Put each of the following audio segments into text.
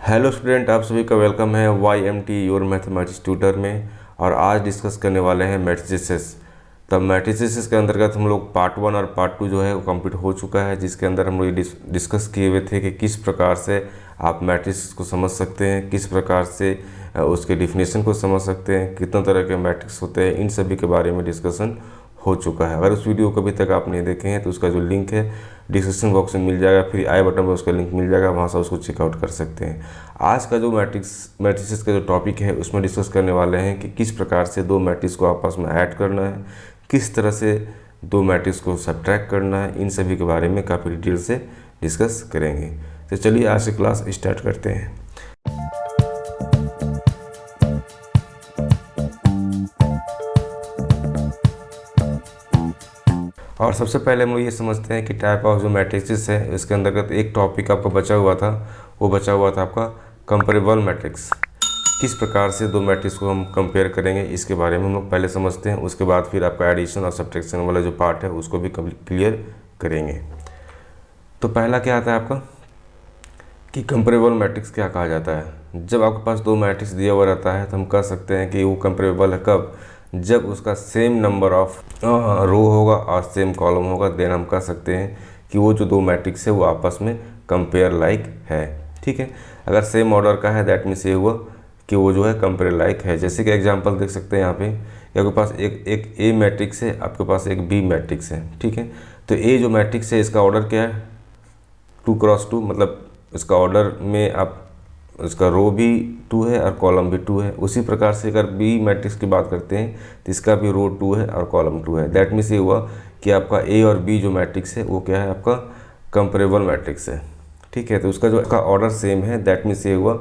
Hello student, आप सभी का वेलकम है YMT योर मैथमेटिक्स ट्यूटर में। और आज डिस्कस करने वाले हैं मैट्रिसेस। तब मैट्रिसेस के अंतर्गत हम लोग पार्ट 1 और पार्ट 2 जो है वो कंप्लीट हो चुका है, जिसके अंदर हम लोग डिस्कस किए हुए थे कि किस प्रकार से आप मैट्रिक्स को समझ सकते हैं, किस प्रकार से उसके डिफिनेशन को समझ सकते हैं, कितने तरह के मैट्रिक्स होते हैं, इन सभी के बारे में डिस्कसन हो चुका है। अगर उस वीडियो को अभी तक आप नहीं देखे हैं तो उसका जो लिंक है डिस्क्रिप्शन बॉक्स में मिल जाएगा, फिर आई बटन पर उसका लिंक मिल जाएगा, वहाँ से उसको चेकआउट कर सकते हैं। आज का जो मैट्रिसेस का जो टॉपिक है उसमें डिस्कस करने वाले हैं कि किस प्रकार से दो मैट्रिक्स को आपस में ऐड करना है, किस तरह से दो मैट्रिक्स को सब्ट्रैक्ट करना है, इन सभी के बारे में काफ़ी डिटेल से डिस्कस करेंगे। तो चलिए आज से क्लास स्टार्ट करते हैं। और सबसे पहले हम लोग ये समझते हैं कि टाइप ऑफ जो मैट्रिक्स है इसके अंतर्गत एक टॉपिक आपका बचा हुआ था, वो बचा हुआ था आपका कंपेरेबल मैट्रिक्स। किस प्रकार से दो मैट्रिक्स को हम कंपेयर करेंगे इसके बारे में हम लोग पहले समझते हैं, उसके बाद फिर आपका एडिशन और सब्ट्रैक्शन वाला जो पार्ट है उसको भी क्लियर करेंगे। तो पहला क्या आता है आपका कि कंपेरेबल मैट्रिक्स क्या कहा जाता है। जब आपके पास दो मैट्रिक्स दिया हुआ रहता है तो हम कह सकते हैं कि वो कंपेरेबल है कब, जब उसका सेम नंबर ऑफ रो होगा और सेम कॉलम होगा, देन हम कह सकते हैं कि वो जो दो मैट्रिक्स है वो आपस में कंपेयर लाइक है। ठीक है, अगर सेम ऑर्डर का है दैट मीन्स ये हुआ कि वो जो है कंपेयर लाइक है। जैसे कि एग्जांपल देख सकते हैं यहाँ पे, आपके पास एक ए मैट्रिक्स है, आपके पास एक बी मैट्रिक्स है। ठीक है, तो ए जो मैट्रिक्स है इसका ऑर्डर क्या है 2x2, मतलब इसका ऑर्डर में आप इसका रो भी 2 है और कॉलम भी 2 है। उसी प्रकार से अगर बी मैट्रिक्स की बात करते हैं तो इसका भी रो 2 है और कॉलम 2 है। दैट मीन्स ये हुआ कि आपका ए और बी जो मैट्रिक्स है वो क्या है आपका कंपेरेबल मैट्रिक्स है। ठीक है, तो उसका जो का ऑर्डर सेम है, दैट मीन्स ये हुआ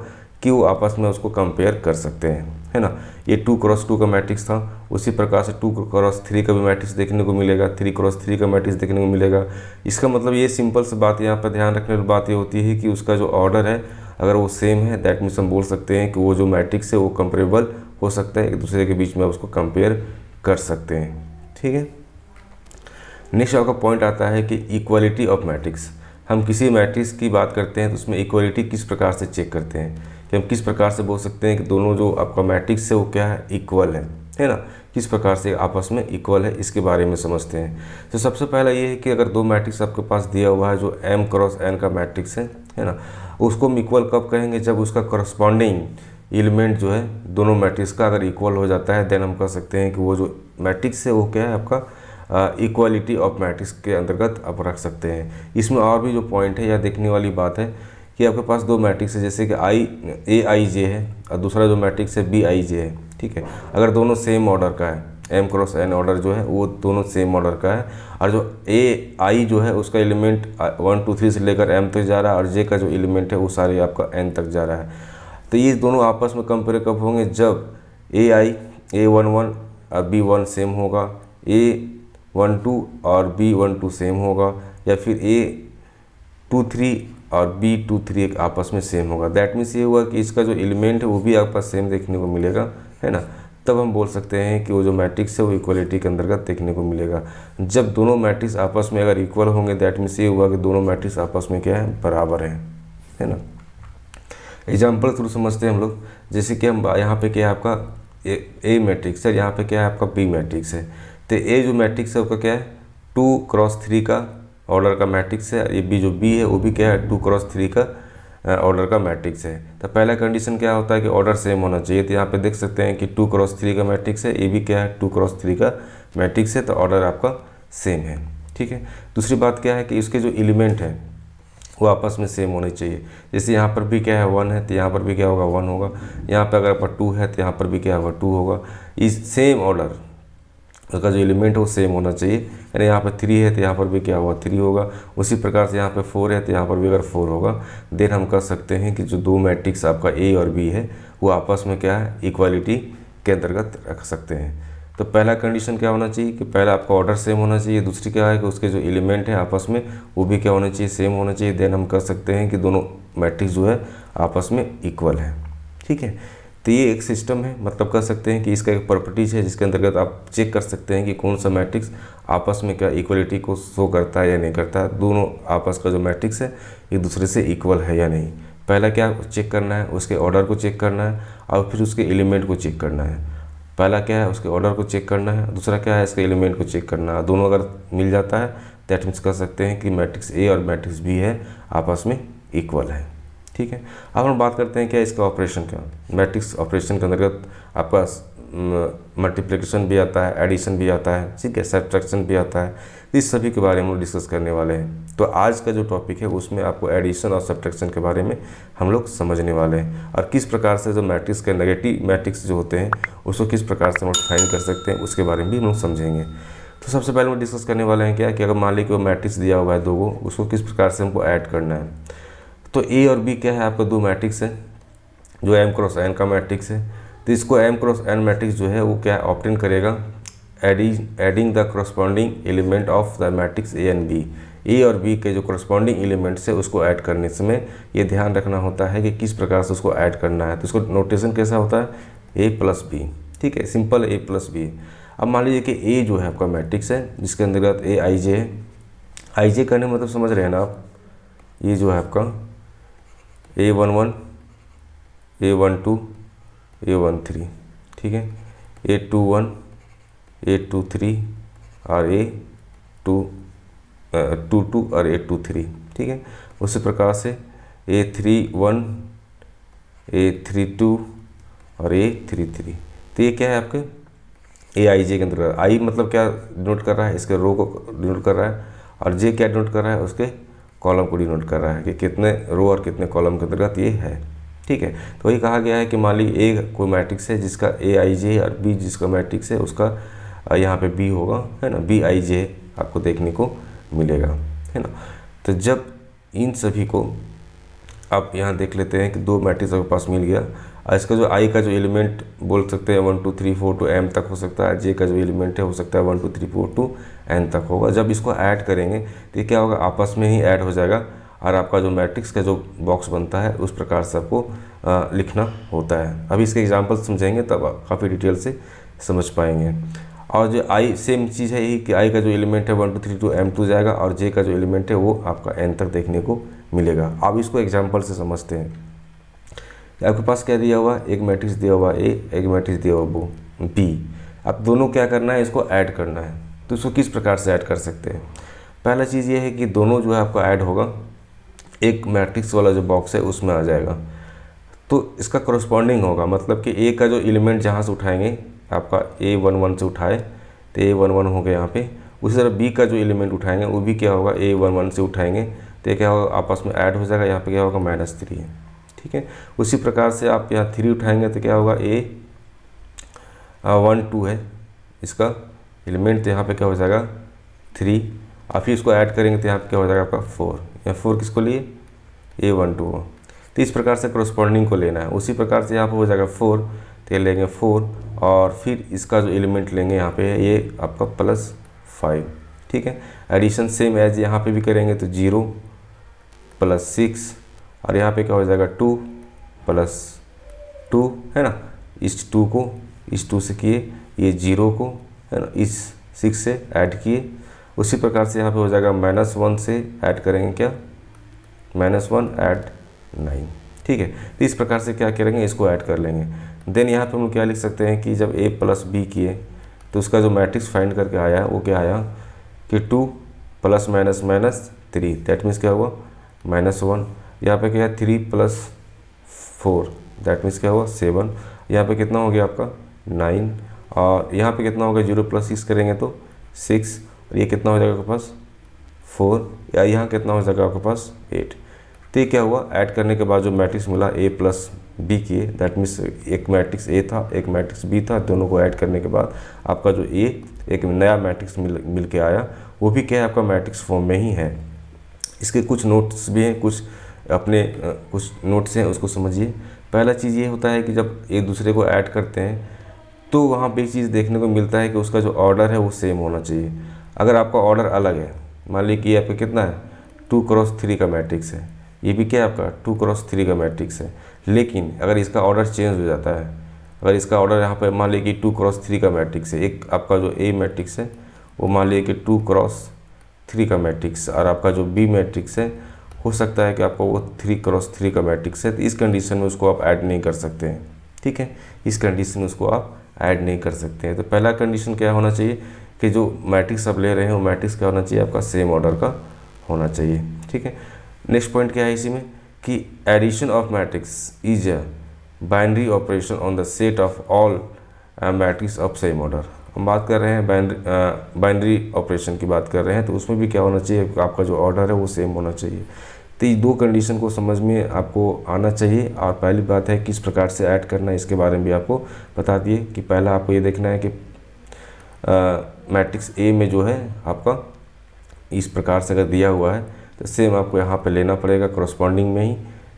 कि वो आपस में उसको कंपेयर कर सकते हैं, है ना। ये 2x2 का मैट्रिक्स था, उसी प्रकार से 2x3 का भी मैट्रिक्स देखने को मिलेगा, 3x3 का मैट्रिक्स देखने को मिलेगा। इसका मतलब ये सिंपल सी बात यहाँ पर ध्यान रखने वाली बात ये होती है कि उसका जो ऑर्डर है अगर वो सेम है दैट मीन्स हम बोल सकते हैं कि वो जो मैट्रिक्स है वो कंपेरेबल हो सकता है, एक दूसरे के बीच में उसको कंपेयर कर सकते हैं। ठीक है, नेक्स्ट आपका पॉइंट आता है कि इक्वालिटी ऑफ मैट्रिक्स। हम किसी मैट्रिक्स की बात करते हैं तो उसमें इक्वालिटी किस प्रकार से चेक करते हैं, कि हम किस प्रकार से बोल सकते हैं कि दोनों जो आपका मैट्रिक्स है वो क्या है इक्वल है ना, किस प्रकार से आपस में इक्वल है इसके बारे में समझते हैं। तो सबसे पहला ये है कि अगर दो मैट्रिक्स आपके पास दिया हुआ है जो m×n का मैट्रिक्स है ना, उसको हम इक्वल कब कहेंगे, जब उसका करस्पॉन्डिंग एलिमेंट जो है दोनों मैट्रिक्स का अगर इक्वल हो जाता है, देन हम कह सकते हैं कि वो जो मैट्रिक्स है वो क्या है आपका इक्वालिटी ऑफ मैट्रिक्स के अंतर्गत आप रख सकते हैं। इसमें और भी जो पॉइंट है या देखने वाली बात है कि आपके पास दो मैट्रिक्स है, जैसे कि Aij है और दूसरा जो मैट्रिक्स है Bij है। ठीक है, अगर दोनों सेम ऑर्डर का है, m×n ऑर्डर जो है वो दोनों सेम ऑर्डर का है, और जो Ai जो है उसका एलिमेंट 1 2 3 से लेकर m तक जा रहा है, और j का जो एलिमेंट है वो सारे आपका n तक जा रहा है। तो ये दोनों आपस में कंपेयर कब होंगे, जब A11 और B1 सेम होगा, A12 और B12 सेम होगा, या फिर A23 और B23 आपस में सेम होगा। दैट मीन्स ये हुआ कि इसका जो एलिमेंट है वो भी आपका सेम देखने को मिलेगा, है ना। तब हम बोल सकते हैं कि वो जो मैट्रिक्स है वो इक्वलिटी के अंतर्गत देखने को मिलेगा। जब दोनों मैट्रिक्स आपस में अगर इक्वल होंगे दैट मीन्स ये हुआ कि दोनों मैट्रिक्स आपस में क्या है बराबर है ना। एग्जाम्पल थ्रू समझते हैं हम लोग, जैसे कि हम यहाँ पे क्या है आपका ए मैट्रिक्स है, यहाँ पे क्या है आपका बी मैट्रिक्स है। तो ए जो मैट्रिक्स है उसका क्या है 2x3 का ऑर्डर का मैट्रिक्स है, ये बी जो बी है वो भी क्या है 2x3 का ऑर्डर का मैट्रिक्स है। तो पहला कंडीशन क्या होता है कि ऑर्डर सेम होना चाहिए। तो यहाँ पे देख सकते हैं कि 2x3 का मैट्रिक्स है, ये भी क्या है 2x3 का मैट्रिक्स है, तो ऑर्डर आपका सेम है। ठीक है, दूसरी बात क्या है कि इसके जो एलिमेंट है वो आपस में सेम होने चाहिए। जैसे यहाँ पर भी क्या है 1 है तो यहाँ पर भी क्या होगा 1 होगा, यहाँ पर अगर आपका 2 है तो यहाँ पर भी क्या होगा 2 होगा। इस सेम ऑर्डर उसका जो एलिमेंट है वो सेम होना चाहिए, यानी यहाँ पर 3 है तो यहाँ पर भी क्या होगा 3 होगा। उसी प्रकार से यहाँ पे 4 है तो यहाँ पर भी अगर 4 होगा, देन हम कह सकते हैं कि जो दो मैट्रिक्स आपका ए और बी है वो आपस में क्या है इक्वालिटी के अंतर्गत रख सकते हैं। तो पहला कंडीशन क्या होना चाहिए कि पहला आपका ऑर्डर सेम होना चाहिए, दूसरी क्या है कि उसके जो एलिमेंट है आपस में वो भी क्या होना चाहिए सेम होना चाहिए। देन हम कह सकते हैं कि दोनों मैट्रिक्स जो है आपस में इक्वल है। ठीक है, तो ये एक सिस्टम है, मतलब कह सकते हैं कि इसका एक प्रॉपर्टीज है जिसके अंतर्गत आप चेक कर सकते हैं कि कौन सा मैट्रिक्स आपस में क्या इक्वलिटी को शो करता है या नहीं करता है, दोनों आपस का जो मैट्रिक्स है एक दूसरे से इक्वल है या नहीं। पहला क्या चेक करना है, उसके ऑर्डर को चेक करना है और फिर उसके एलिमेंट को चेक करना है। पहला क्या है, उसके ऑर्डर को चेक करना है, दूसरा क्या है, इसके एलिमेंट को चेक करना है। दोनों अगर मिल जाता है दैट मीन्स कह सकते हैं कि मैट्रिक्स ए और मैट्रिक्स बी है आपस में इक्वल है। ठीक है, अब हम बात करते हैं क्या इसका ऑपरेशन का। मैट्रिक्स ऑपरेशन के अंतर्गत आपका मल्टीप्लिकेशन भी आता है, एडिशन भी आता है, ठीक है, सब्ट्रैक्शन भी आता है। इस सभी के बारे में हम डिस्कस करने वाले हैं। तो आज का जो टॉपिक है उसमें आपको एडिशन और सब्ट्रैक्शन के बारे में हम लोग समझने वाले हैं, और किस प्रकार से जो मैट्रिक्स के नेगेटिव मैट्रिक्स जो होते हैं उसको किस प्रकार से हम फाइंड कर सकते हैं उसके बारे में भी हम लोग समझेंगे। तो सबसे पहले हम डिस्कस करने वाले हैं क्या कि अगर मान लीजिए कि वो मैट्रिक्स दिया हुआ है दो को, उसको किस प्रकार से हमको ऐड करना है। तो ए और बी क्या है, आपका दो मैट्रिक्स है जो एम क्रॉस एन का मैट्रिक्स है। तो इसको एम क्रॉस एन मैट्रिक्स जो है वो क्या ऑब्टेन करेगा, adding the corresponding element of the matrix A and B. A और बी के जो करस्पॉन्डिंग एलिमेंट्स है उसको ऐड करने समय ये ध्यान रखना होता है कि किस प्रकार से उसको ऐड करना है। तो इसको नोटेशन कैसा होता है, ए प्लस बी। ठीक है, सिंपल ए प्लस बी। अब मान लीजिए कि ए जो है आपका मैट्रिक्स है जिसके अंतर्गत ए आई जे है। आई जे करने मतलब समझ रहे हैं ना आप, ये जो है आपका A11, A12, A13, ठीक है, A21, A23 और A22 और A23, ठीक है। उसी प्रकार से A31, A32 और A33। तो ये क्या है आपके ए आई जे के अंतर्गत। आई मतलब क्या डिनोट कर रहा है, इसके रो को डिनोट कर रहा है, और जे क्या डिनोट कर रहा है, उसके कॉलम को डिनोट कर रहा है कि कितने रो और कितने कॉलम के अंतर्गत ये है। ठीक है, तो वही कहा गया है कि मान ली ए कोई मैट्रिक्स है जिसका ए आई जे और बी जिसका मैट्रिक्स है उसका यहाँ पे बी होगा, है ना, बी आई जे आपको देखने को मिलेगा, है ना। तो जब इन सभी को आप यहाँ देख लेते हैं कि दो मैट्रिक्स आपके पास मिल गया, और इसका जो आई का जो एलिमेंट बोल सकते हैं 1 2 3 4 टू एम तक हो सकता है, जे का जो एलिमेंट है हो सकता है 1 2 3 4 टू एन तक होगा। जब इसको ऐड करेंगे तो ये क्या होगा, आपस में ही ऐड हो जाएगा, और आपका जो मैट्रिक्स का जो बॉक्स बनता है उस प्रकार से आपको लिखना होता है। अभी इसके एग्जाम्पल समझेंगे तब आप काफ़ी डिटेल से समझ पाएंगे। और जो आई सेम चीज़ है यही कि आई का जो एलिमेंट है 1 2 3 टू M2 जाएगा, और जे का जो एलिमेंट है वो आपका एन तक देखने को मिलेगा। अब इसको एग्जाम्पल से समझते हैं। आपके पास क्या दिया हुआ, एक मैट्रिक्स दिया हुआ ए, एक मैट्रिक्स दिया हुआ बी। अब दोनों क्या करना है, इसको ऐड करना है। तो इसको किस प्रकार से ऐड कर सकते हैं। पहला चीज़ ये है कि दोनों जो है आपका ऐड होगा, एक मैट्रिक्स वाला जो बॉक्स है उसमें आ जाएगा, तो इसका करस्पॉन्डिंग होगा, मतलब कि ए का जो एलिमेंट जहाँ से उठाएंगे आपका A11 से उठाए तो A11 हो गया यहाँ पे। उसी तरह बी का जो एलिमेंट उठाएंगे वो भी क्या होगा, A11 से उठाएंगे तो ये क्या होगा, आपस में ऐड हो जाएगा, यहाँ पे क्या होगा -3 है। ठीक है, उसी प्रकार से आप यहाँ 3 उठाएंगे तो क्या होगा, A12 है इसका एलिमेंट, तो यहाँ पे क्या हो जाएगा 3, और फिर इसको ऐड करेंगे तो यहाँ पे क्या हो जाएगा आपका 4। यहाँ 4 किसको लिए, A12 हो। तो इस प्रकार से करस्पॉन्डिंग को लेना है। उसी प्रकार से यहाँ पे हो जाएगा 4, तो ये लेंगे 4, और फिर इसका जो एलिमेंट लेंगे यहाँ पे ये आपका +5। ठीक है, एडिशन सेम एज यहाँ पे भी करेंगे तो 0 + 6, और यहाँ पे क्या हो जाएगा 2 + 2, है ना। इस 2 को इस 2 से किए, ये 0 को, है ना, इस 6 से ऐड किए। उसी प्रकार से यहाँ पे हो जाएगा -1 से ऐड करेंगे क्या, -1 ऐड 9। ठीक है, तो इस प्रकार से क्या करेंगे, इसको ऐड कर लेंगे। देन यहाँ पे हम क्या लिख सकते हैं कि जब a + b किए तो उसका जो मैट्रिक्स फाइंड करके आया वो क्या आया कि 2 ± -3, दैट मीन्स क्या हुआ -1। यहाँ पे क्या है 3 + 4, दैट मीन्स क्या हुआ 7। यहाँ पे कितना हो गया आपका 9, और यहाँ पे कितना होगा 0 + 6 करेंगे तो 6, और ये कितना हो जाएगा आपके पास 4, या यहाँ कितना हो जाएगा आपके पास 8। तो ये क्या हुआ, ऐड करने के बाद जो मैट्रिक्स मिला a + b किए, दैट मीन्स एक मैट्रिक्स a था एक मैट्रिक्स b था, दोनों को ऐड करने के बाद आपका जो a एक नया मैट्रिक्स मिल के आया, वो भी क्या है आपका मैट्रिक्स फॉर्म में ही है। इसके कुछ नोट्स भी हैं, कुछ अपने कुछ नोट्स हैं, उसको समझिए। पहला चीज़ ये होता है कि जब एक दूसरे को ऐड करते हैं तो वहाँ पे एक चीज़ देखने को मिलता है कि उसका जो ऑर्डर है वो सेम होना चाहिए। अगर आपका ऑर्डर अलग है, मान लीजिए कि आपका कितना है 2 × 3 का मैट्रिक्स है, ये भी क्या है आपका 2 × 3 का मैट्रिक्स है, लेकिन अगर इसका ऑर्डर चेंज हो जाता है, अगर इसका ऑर्डर यहाँ पर मान लीजिए कि 2 × 3 का मैट्रिक्स है, एक आपका जो ए मैट्रिक्स है वो मान लीजिए कि 2 × 3 का मैट्रिक्स, और आपका जो बी मैट्रिक्स है हो सकता है कि आपका वो 3x3 का मैट्रिक्स है, तो इस कंडीशन में उसको आप ऐड नहीं कर सकते हैं। ठीक है, इस कंडीशन में उसको आप ऐड नहीं कर सकते हैं। तो पहला कंडीशन क्या होना चाहिए कि जो मैट्रिक्स आप ले रहे हैं वो मैट्रिक्स क्या होना चाहिए, आपका सेम ऑर्डर का होना चाहिए। ठीक है, नेक्स्ट पॉइंट क्या है इसी में कि addition of matrix is a binary operation on the set of all matrix of same order. हम बात कर रहे हैं बाइनरी ऑपरेशन की बात कर रहे हैं, तो उसमें भी क्या होना चाहिए, आपका जो ऑर्डर है वो सेम होना चाहिए। तो ये दो कंडीशन को समझ में आपको आना चाहिए। और पहली बात है किस प्रकार से ऐड करना है, इसके बारे में भी आपको बता दिए कि पहला आपको ये देखना है कि मैट्रिक्स ए में जो है आपका इस प्रकार से अगर दिया हुआ है तो सेम आपको यहाँ पे लेना पड़ेगा करस्पॉन्डिंग में ही।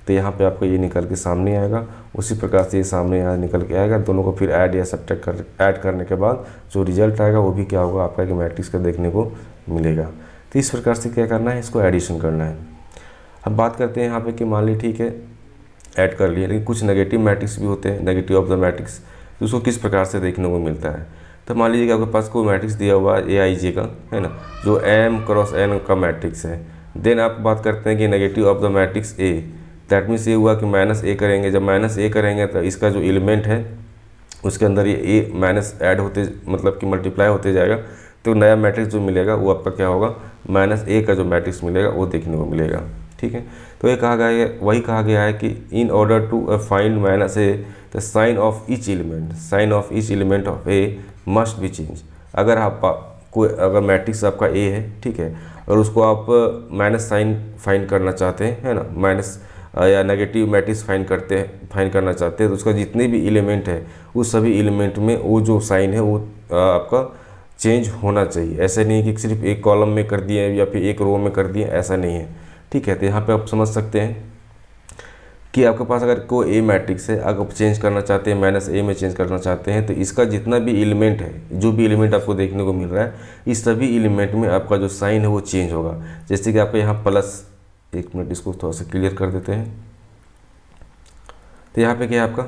तो यहाँ पे आपको ये निकल के सामने आएगा, उसी प्रकार से ये सामने यहाँ निकल के आएगा। दोनों को फिर ऐड या सब्ट्रैक्ट ऐड करने के बाद जो रिजल्ट आएगा वो भी क्या होगा, आपका एक मैट्रिक्स का देखने को मिलेगा। तो इस प्रकार से क्या करना है, इसको एडिशन करना है। अब बात करते हैं यहाँ पे कि मान ली ठीक है ऐड कर लिए, लेकिन कुछ नेगेटिव मैट्रिक्स भी होते हैं, नेगेटिव ऑफ द मैट्रिक्स, तो उसको किस प्रकार से देखने को मिलता है। तो मान लीजिए कि आपके पास कोई मैट्रिक्स दिया हुआ है AIJ का, है ना, जो M×N का मैट्रिक्स है। देन आप बात करते हैं कि negative of the matrix A, that means ये हुआ कि -A करेंगे। जब -A करेंगे तो इसका जो एलिमेंट है उसके अंदर ये A माइनस ऐड होते, मतलब कि मल्टीप्लाई होते जाएगा, तो नया मैट्रिक्स जो मिलेगा वो आपका क्या होगा, -A का जो मैट्रिक्स मिलेगा वो देखने को मिलेगा। ठीक है, तो ये कहा गया है, वही कहा गया है कि in order to find -A the sign of each element of A must be change. अगर आप कोई अगर मैट्रिक्स आपका A है, ठीक है, और उसको आप माइनस साइन फाइंड करना चाहते हैं, है ना, माइनस या नेगेटिव मैट्रिक्स फाइंड करना चाहते हैं, तो उसका जितने भी एलिमेंट है उस सभी एलिमेंट में वो जो साइन है वो आपका चेंज होना चाहिए। ऐसा नहीं है कि सिर्फ एक कॉलम में कर दिए या फिर एक रो में कर दिए, ऐसा नहीं है। ठीक है, तो यहाँ पे आप समझ सकते हैं कि आपके पास अगर कोई A मैट्रिक्स है, अगर आप चेंज करना चाहते हैं -A में चेंज करना चाहते हैं, तो इसका जितना भी एलिमेंट है, जो भी एलिमेंट आपको देखने को मिल रहा है, इस सभी एलिमेंट में आपका जो साइन है वो चेंज होगा। जैसे कि आपका यहाँ प्लस, एक मिनट इसको थोड़ा सा क्लियर कर देते हैं। तो यहाँ पे क्या है आपका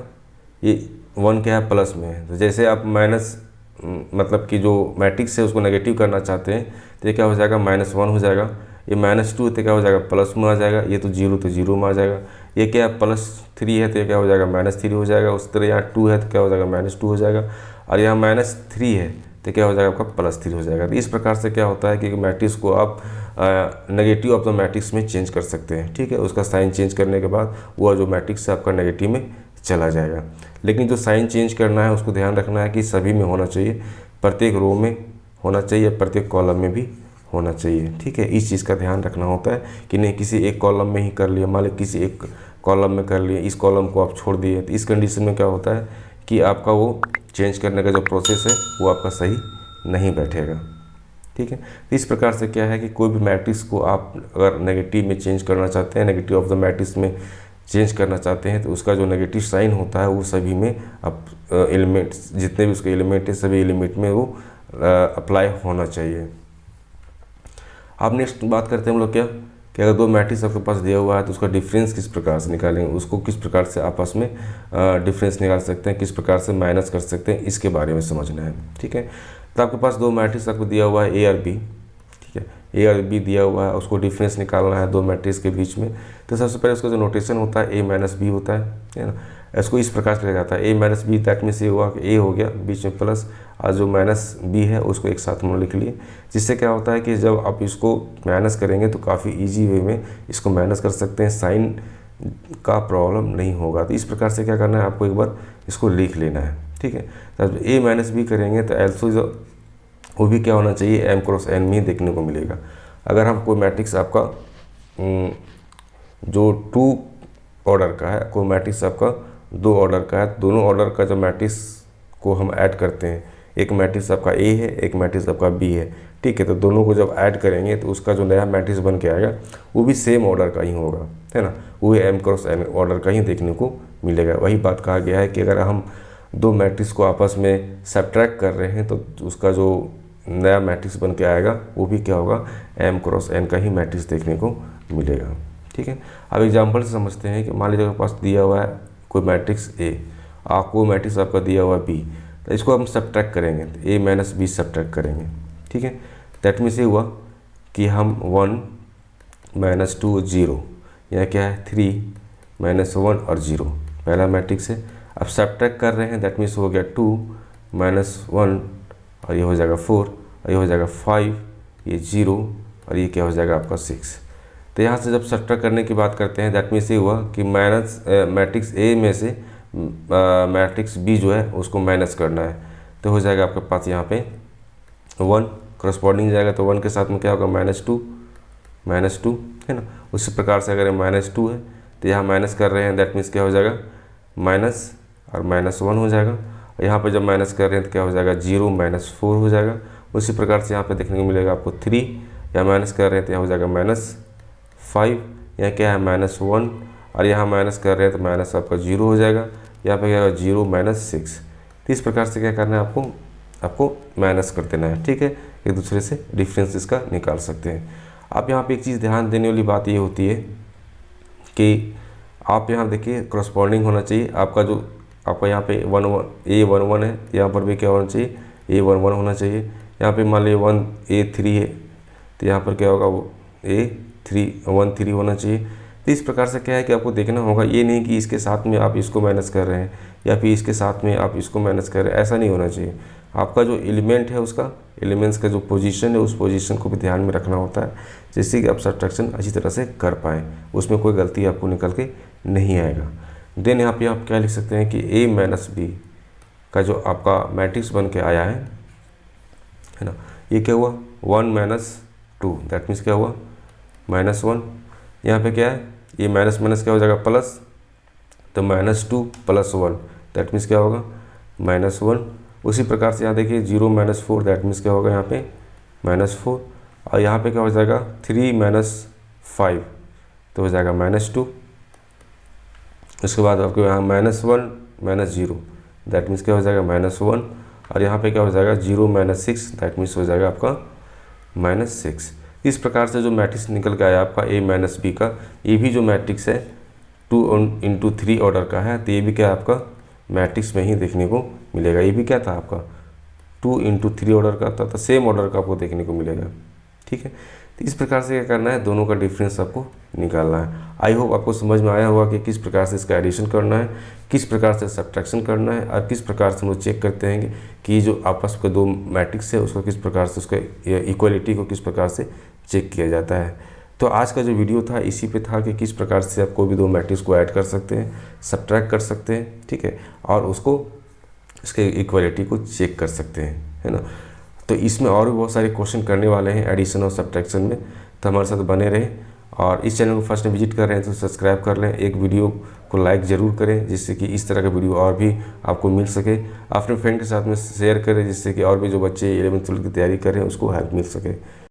ये 1 क्या है, प्लस में है। तो जैसे आप माइनस मतलब कि जो मैट्रिक्स है उसको नेगेटिव करना चाहते हैं, तो ये क्या हो जाएगा, -1 हो जाएगा। ये -2 तो क्या हो जाएगा, प्लस में आ जाएगा। ये तो 0 तो 0 में आ जाएगा। ये क्या है, +3 है तो ये क्या हो जाएगा, -3 हो जाएगा। उस तरह यहाँ 2 है तो क्या हो जाएगा, -2 हो जाएगा। और यहाँ -3 है तो क्या हो जाएगा, आपका +3 हो जाएगा। तो इस प्रकार से क्या होता है कि मैट्रिक्स को आप नेगेटिव ऑफ द मैट्रिक्स में चेंज कर सकते हैं। ठीक है, उसका साइन चेंज करने के बाद वो जो मैट्रिक्स है आपका नेगेटिव में चला जाएगा। लेकिन जो साइन चेंज करना है उसको ध्यान रखना है कि सभी में होना चाहिए, प्रत्येक रो में होना चाहिए, प्रत्येक कॉलम में भी होना चाहिए। ठीक है, इस चीज़ का ध्यान रखना होता है कि नहीं किसी एक कॉलम में ही कर लिया, मान लो किसी एक कॉलम में कर लिए, इस कॉलम को आप छोड़ दिए, तो इस कंडीशन में क्या होता है कि आपका वो चेंज करने का जो प्रोसेस है वो आपका सही नहीं बैठेगा। ठीक है, तो इस प्रकार से क्या है कि कोई भी मैट्रिक्स को आप अगर नेगेटिव में चेंज करना चाहते हैं, नेगेटिव ऑफ द मैट्रिक्स में चेंज करना चाहते हैं, तो उसका जो नेगेटिव साइन होता है वो सभी में आप एलिमेंट्स जितने भी उसके एलिमेंट है सभी एलिमेंट में वो अप्लाई होना चाहिए। अब नेक्स्ट बात करते हैं हम लोग क्या कि अगर दो मैट्रिक्स आपके पास दिया हुआ है तो उसका डिफरेंस किस प्रकार से निकालेंगे, उसको किस प्रकार से आपस में डिफरेंस निकाल सकते हैं, किस प्रकार से माइनस कर सकते हैं, इसके बारे में समझना है। ठीक है, तो आपके पास दो मैट्रिक्स आपको दिया हुआ है A और B। ठीक है, A और B दिया हुआ है, उसको डिफरेंस निकालना है दो मैट्रिक्स के बीच में। तो सबसे पहले उसका जो नोटेशन होता है A-B होता है ना। इसको इस प्रकार से लिखा जाता है A-B, दैट मीन्स ये हुआ कि A हो गया, बीच में प्लस, और जो -B है उसको एक साथ में लिख लिए। जिससे क्या होता है कि जब आप इसको माइनस करेंगे तो काफ़ी ईजी वे में इसको माइनस कर सकते हैं, साइन का प्रॉब्लम नहीं होगा। तो इस प्रकार से क्या करना है, आपको एक बार इसको लिख लेना है। ठीक है, तब A-B करेंगे तो एल्सो जो वो भी क्या होना चाहिए, M×N में ही देखने को मिलेगा। अगर हम कोई मैट्रिक्स आपका जो 2 ऑर्डर का है, कोई मैट्रिक्स आपका 2 ऑर्डर का है, दोनों ऑर्डर का जब मैट्रिक्स को हम ऐड करते हैं, एक मैट्रिक्स आपका A है, एक मैट्रिक्स आपका B है। ठीक है, तो दोनों को जब ऐड करेंगे तो उसका जो नया मैट्रिक्स बन के आएगा वो भी सेम ऑर्डर का ही होगा, है ना, वो M×N ऑर्डर का ही देखने को मिलेगा। वही बात कहा गया है कि अगर हम दो मैट्रिक्स को आपस में सब्ट्रैक्ट कर रहे हैं तो उसका जो नया मैट्रिक्स बन के आएगा वो भी क्या होगा, M×N का ही मैट्रिक्स देखने को मिलेगा। ठीक है, अब एग्जांपल से समझते हैं कि मान लीजिए आपके पास दिया हुआ है कोई मैट्रिक्स A, आपको मैट्रिक्स आपका दिया हुआ है B, तो इसको हम सब्ट्रैक्ट करेंगे तो A-B सब्ट्रैक्ट करेंगे। ठीक है, दैट मीन्स ये हुआ कि हम 1 -2 0, यहाँ क्या है 3 -1 और 0, पहला मैट्रिक्स है। अब सब्ट्रैक्ट कर रहे हैं, दैट मीन्स हो गया 2 -1 और ये हो जाएगा 4 और ये हो जाएगा 5, ये 0 और ये क्या हो जाएगा आपका 6। तो यहाँ से जब सब्ट्रैक्ट करने की बात करते हैं, दैट मीन्स ये हुआ कि मैट्रिक्स ए में से मैट्रिक्स बी जो है उसको माइनस करना है, तो हो जाएगा आपके पास यहाँ पे 1 करस्पॉन्डिंग जाएगा, तो 1 के साथ में क्या होगा -2 है ना। उसी प्रकार से अगर -2 है तो यहाँ माइनस कर रहे हैं, दैट मीन्स क्या हो जाएगा माइनस और -1 हो जाएगा। और यहाँ पे जब माइनस कर रहे हैं तो क्या हो जाएगा 0 -4 हो जाएगा। उसी प्रकार से यहाँ पे देखने को मिलेगा आपको 3, यहाँ माइनस कर रहे हैं तो यहाँ हो जाएगा -5, यहाँ क्या है -1 और यहाँ माइनस कर रहे हैं तो माइनस आपका 0 हो जाएगा, यहाँ पे क्या होगा 0 -6। तो इस प्रकार से क्या करना है आपको माइनस कर देना है, ठीक है। एक दूसरे से डिफरेंस इसका निकाल सकते हैं। अब यहाँ पे एक चीज़ ध्यान देने वाली बात ये होती है कि आप यहाँ देखिए करस्पॉन्डिंग होना चाहिए आपका, जो आपका यहाँ पे A11 है, यहाँ पर भी क्या होना चाहिए A11 होना चाहिए। यहाँ पे मान लीजिए A3 है तो यहाँ पर क्या होगा वो A13 होना चाहिए। तो इस प्रकार से क्या है कि आपको देखना होगा, ये नहीं कि इसके साथ में आप इसको माइनस कर रहे हैं या फिर इसके साथ में आप इसको माइनस कर रहे हैं, ऐसा नहीं होना चाहिए। आपका जो एलिमेंट है उसका एलिमेंट्स का जो पोजीशन है उस पोजीशन को भी ध्यान में रखना होता है, जिससे कि आप सब्ट्रैक्शन अच्छी तरह से कर पाएँ, उसमें कोई गलती आपको निकल के नहीं आएगा। देन यहाँ पे आप क्या लिख सकते हैं कि A-B का जो आपका मैट्रिक्स बन के आया है ना, ये क्या हुआ 1 - 2, दैट मीन्स क्या हुआ -1। यहाँ पे क्या है ये माइनस माइनस क्या हो जाएगा प्लस, तो -2 + 1 दैट मीन्स क्या होगा -1। उसी प्रकार से यहाँ देखिए 0 - 4 दैट मीन्स क्या होगा यहाँ पे -4 और यहाँ पे क्या हो जाएगा 3 - 5 तो हो जाएगा -2। उसके बाद आपको यहाँ -1 - 0 दैट मीन्स क्या हो जाएगा -1 और यहाँ पे क्या हो जाएगा 0 - 6 दैट मीन्स हो जाएगा आपका -6। इस प्रकार से जो मैट्रिक्स निकल के आया आपका A-B का, ये भी जो मैट्रिक्स है 2 × 3 ऑर्डर का है, तो ये भी क्या आपका मैट्रिक्स में ही देखने को मिलेगा। ये भी क्या था आपका 2 × 3 ऑर्डर का था, तो सेम ऑर्डर का आपको देखने को मिलेगा, ठीक है। तो इस प्रकार से क्या करना है, दोनों का डिफरेंस आपको निकालना है। आई होप आपको समझ में आया होगा कि किस प्रकार से इसका एडिशन करना है, किस प्रकार से सब्ट्रैक्शन करना है और किस प्रकार से हम लोग चेक करते हैं कि जो आपस के दो मैट्रिक्स है उसको किस प्रकार से उसका इक्वलिटी को किस प्रकार से चेक किया जाता है। तो आज का जो वीडियो था इसी पे था कि किस प्रकार से आप कोई भी दो मैट्रिक्स को ऐड कर सकते हैं, सब्ट्रैक्ट कर सकते हैं, ठीक है, और उसको इसके इक्वलिटी को चेक कर सकते हैं, है ना। तो इसमें और भी बहुत सारे क्वेश्चन करने वाले हैं एडिशन और सब्ट्रैक्शन में, तो हमारे साथ बने रहें। और इस चैनल को फर्स्ट टाइम विजिट कर रहे हैं तो सब्सक्राइब कर लें, एक वीडियो को लाइक ज़रूर करें जिससे कि इस तरह का वीडियो और भी आपको मिल सके। अपने फ्रेंड के साथ में शेयर करें जिससे कि और भी जो बच्चे 11th 12th की तैयारी कर रहे हैं उसको हेल्प मिल सके।